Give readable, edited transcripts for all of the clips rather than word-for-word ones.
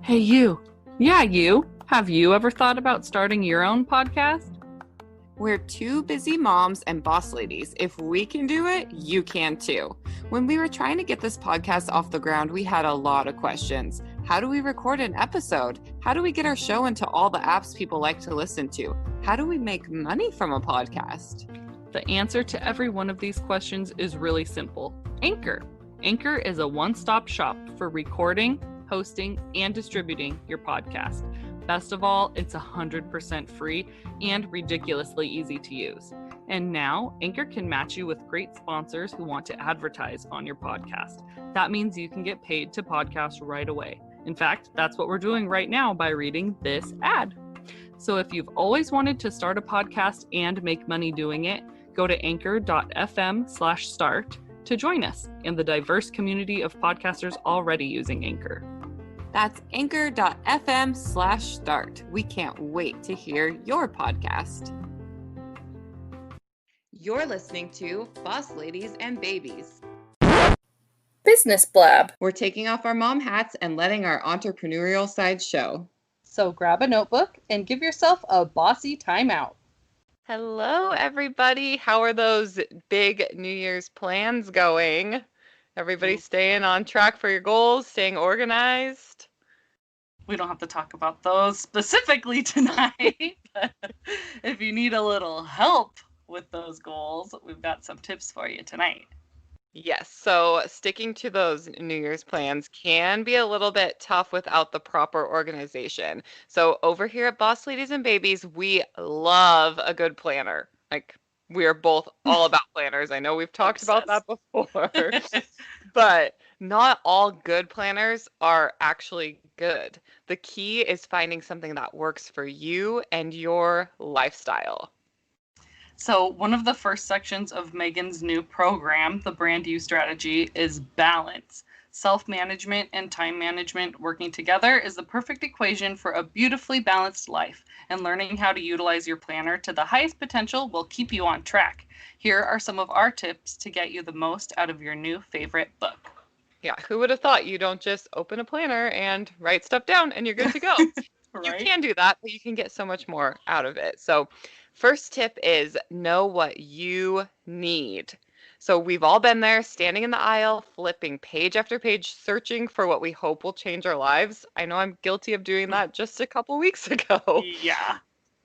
Hey, you. Yeah, you. Have you ever thought about starting your own podcast? We're two busy moms and boss ladies. If we can do it, you can too. When we were trying to get this podcast off the ground, we had a lot of questions. How do we record an episode? How do we get our show into all the apps people like to listen to? How do we make money from a podcast? The answer to every one of these questions is really simple. Anchor. Anchor is a one-stop shop for recording, hosting, and distributing your podcast. Best of all, it's 100% free and ridiculously easy to use. And now, Anchor can match you with great sponsors who want to advertise on your podcast. That means you can get paid to podcast right away. In fact, that's what we're doing right now by reading this ad. So if you've always wanted to start a podcast and make money doing it, go to anchor.fm/start to join us and the diverse community of podcasters already using Anchor. That's anchor.fm/start. We can't wait to hear your podcast. You're listening to Boss Ladies and Babies. Business Blab. We're taking off our mom hats and letting our entrepreneurial side show. So grab a notebook and give yourself a bossy timeout. Hello, everybody. How are those big New Year's plans going? Everybody staying on track for your goals, staying organized? We don't have to talk about those specifically tonight, but if you need a little help with those goals, we've got some tips for you tonight. Yes, so sticking to those New Year's plans can be a little bit tough without the proper organization. So over here at Boss Ladies and Babies, we love a good planner. Like, we are both all about planners. I know we've talked about that before, but not all good planners are actually good. The key is finding something that works for you and your lifestyle. So one of the first sections of Megan's new program, the Brand You Strategy, is balance. Self-management and time management working together is the perfect equation for a beautifully balanced life, and learning how to utilize your planner to the highest potential will keep you on track. Here are some of our tips to get you the most out of your new favorite book. Yeah, who would have thought you don't just open a planner and write stuff down and you're good to go? Right? You can do that, but you can get so much more out of it. So first tip is know what you need. So we've all been there, standing in the aisle, flipping page after page, searching for what we hope will change our lives. I know I'm guilty of doing that just a couple weeks ago. Yeah.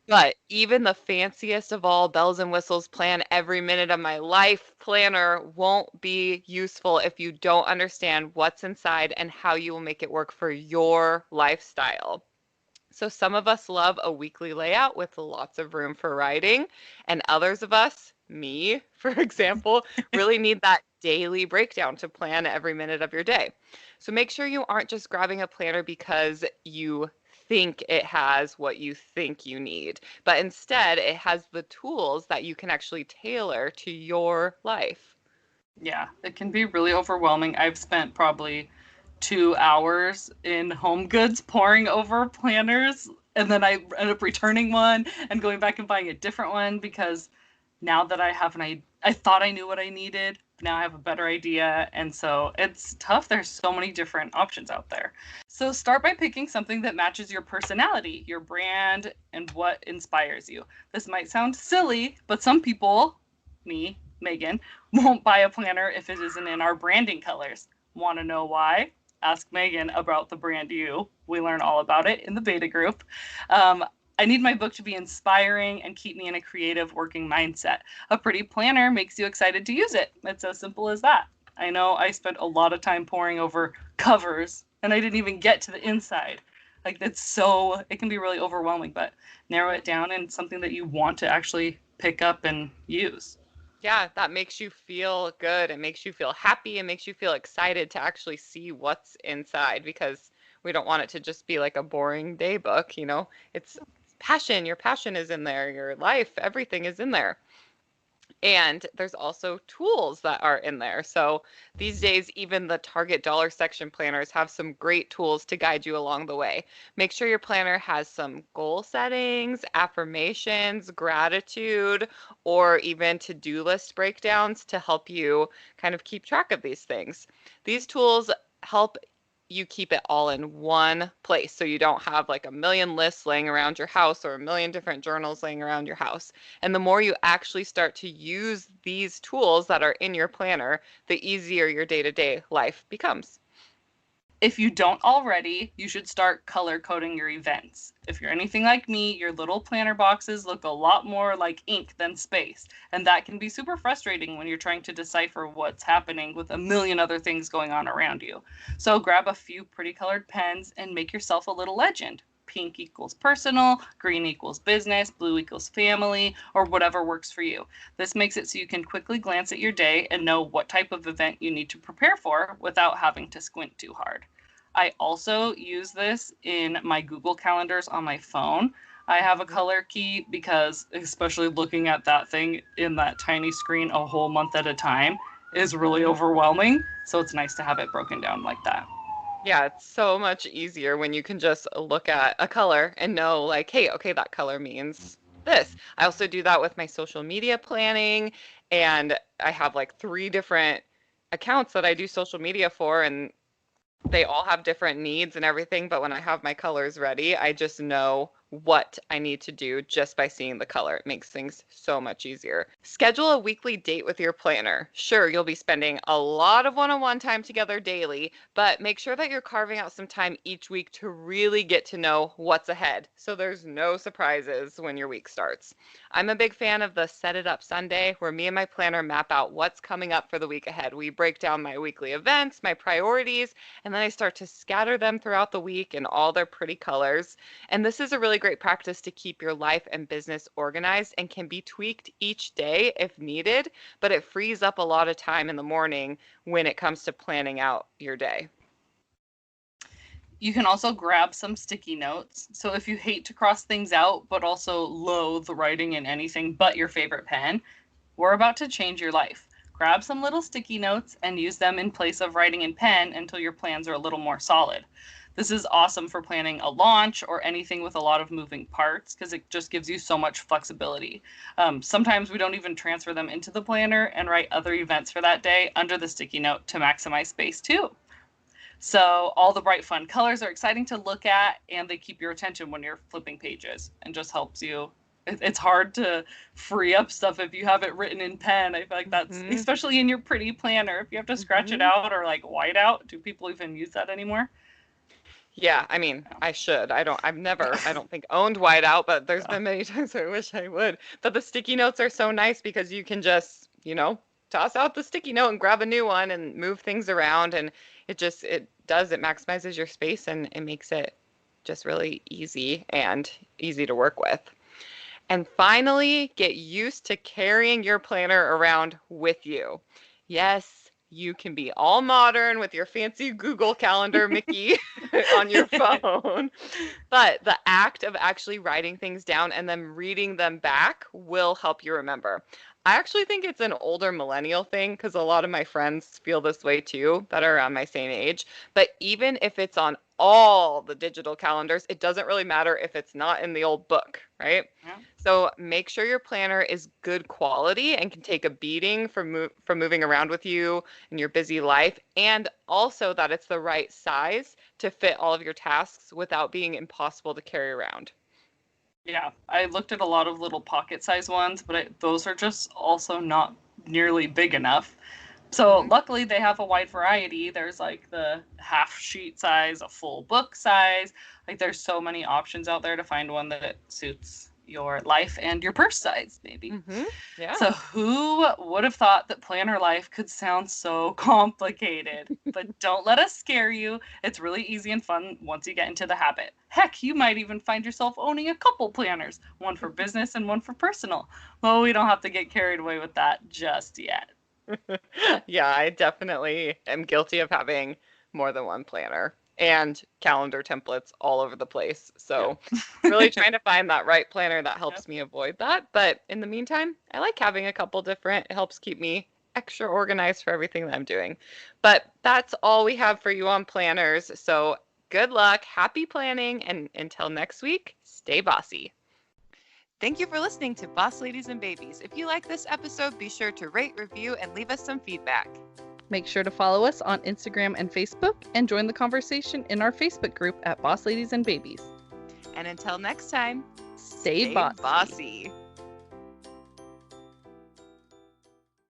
But even the fanciest of all bells and whistles plan every minute of my life planner won't be useful if you don't understand what's inside and how you will make it work for your lifestyle. So some of us love a weekly layout with lots of room for writing, and others of us, me, for example, really need that daily breakdown to plan every minute of your day. So make sure you aren't just grabbing a planner because you think it has what you think you need, but instead it has the tools that you can actually tailor to your life. Yeah, it can be really overwhelming. I've spent probably 2 hours in Home Goods poring over planners, and then I end up returning one and going back and buying a different one because now that I have I thought I knew what I needed, now I have a better idea, and so it's tough. There's so many different options out there. So start by picking something that matches your personality, your brand, and what inspires you. This might sound silly, but some people, me, Megan, won't buy a planner if it isn't in our branding colors. Want to know why? Ask Megan about the Brand You. We learn all about it in the beta group. I need my book to be inspiring and keep me in a creative working mindset. A pretty planner makes you excited to use it. It's as simple as that. I know I spent a lot of time poring over covers and I didn't even get to the inside. Like, it can be really overwhelming, but narrow it down and something that you want to actually pick up and use. Yeah, that makes you feel good. It makes you feel happy. It makes you feel excited to actually see what's inside, because we don't want it to just be like a boring day book, you know? It's passion. Your passion is in there. Your life, everything is in there. And there's also tools that are in there. So these days, even the Target dollar section planners have some great tools to guide you along the way. Make sure your planner has some goal settings, affirmations, gratitude, or even to-do list breakdowns to help you kind of keep track of these things. These tools help you keep it all in one place so you don't have like a million lists laying around your house or a million different journals laying around your house. And the more you actually start to use these tools that are in your planner, the easier your day-to-day life becomes. If you don't already, you should start color coding your events. If you're anything like me, your little planner boxes look a lot more like ink than space, and that can be super frustrating when you're trying to decipher what's happening with a million other things going on around you. So grab a few pretty colored pens and make yourself a little legend. Pink equals personal, green equals business, blue equals family, or whatever works for you. This makes it so you can quickly glance at your day and know what type of event you need to prepare for without having to squint too hard. I also use this in my Google calendars on my phone. I have a color key because, especially looking at that thing in that tiny screen a whole month at a time is really overwhelming. So it's nice to have it broken down like that. Yeah, it's so much easier when you can just look at a color and know like, hey, okay, that color means this. I also do that with my social media planning, and I have like 3 different accounts that I do social media for, and they all have different needs and everything, but when I have my colors ready, I just know what I need to do just by seeing the color. It makes things so much easier. Schedule a weekly date with your planner. Sure, you'll be spending a lot of one-on-one time together daily, but make sure that you're carving out some time each week to really get to know what's ahead, so there's no surprises when your week starts. I'm a big fan of the Set It Up Sunday, where me and my planner map out what's coming up for the week ahead. We break down my weekly events, my priorities, and then I start to scatter them throughout the week in all their pretty colors. And this is a really great practice to keep your life and business organized and can be tweaked each day if needed, but it frees up a lot of time in the morning when it comes to planning out your day. You can also grab some sticky notes. So if you hate to cross things out, but also loathe writing in anything but your favorite pen, we're about to change your life. Grab some little sticky notes and use them in place of writing in pen until your plans are a little more solid. This is awesome for planning a launch or anything with a lot of moving parts because it just gives you so much flexibility. Sometimes we don't even transfer them into the planner and write other events for that day under the sticky note to maximize space too. So all the bright fun colors are exciting to look at, and they keep your attention when you're flipping pages and just helps you. It's hard to free up stuff if you have it written in pen. I feel like that's, especially in your pretty planner, if you have to scratch it out or like white out. Do people even use that anymore? Yeah, I mean, I should. I've never, I don't think owned whiteout, but there's been many times I wish I would. But the sticky notes are so nice because you can just, toss out the sticky note and grab a new one and move things around. And it maximizes your space and it makes it just really easy and easy to work with. And finally, get used to carrying your planner around with you. Yes, you can be all modern with your fancy Google Calendar, Mickey, on your phone. But the act of actually writing things down and then reading them back will help you remember. I actually think it's an older millennial thing because a lot of my friends feel this way too that are around my same age. But even if it's on all the digital calendars, it doesn't really matter if it's not in the old book, right? Yeah. So make sure your planner is good quality and can take a beating from moving around with you in your busy life, and also that it's the right size to fit all of your tasks without being impossible to carry around. Yeah, I looked at a lot of little pocket size ones, but those are just also not nearly big enough. So luckily they have a wide variety. There's like the half sheet size, a full book size. Like there's so many options out there to find one that suits your life and your purse size, maybe. Yeah. So who would have thought that planner life could sound so complicated? But don't let us scare you. It's really easy and fun once you get into the habit. Heck, you might even find yourself owning a couple planners, one for business and one for personal. Well, we don't have to get carried away with that just yet. Yeah, I definitely am guilty of having more than one planner and calendar templates all over the place. So really trying to find that right planner that helps me avoid that. But in the meantime, I like having a couple different. It helps keep me extra organized for everything that I'm doing. But that's all we have for you on planners. So good luck, happy planning, and until next week, stay bossy. Thank you for listening to Boss Ladies and Babies. If you like this episode, be sure to rate, review, and leave us some feedback. Make sure to follow us on Instagram and Facebook and join the conversation in our Facebook group at Boss Ladies and Babies. And until next time, Stay bossy. bossy.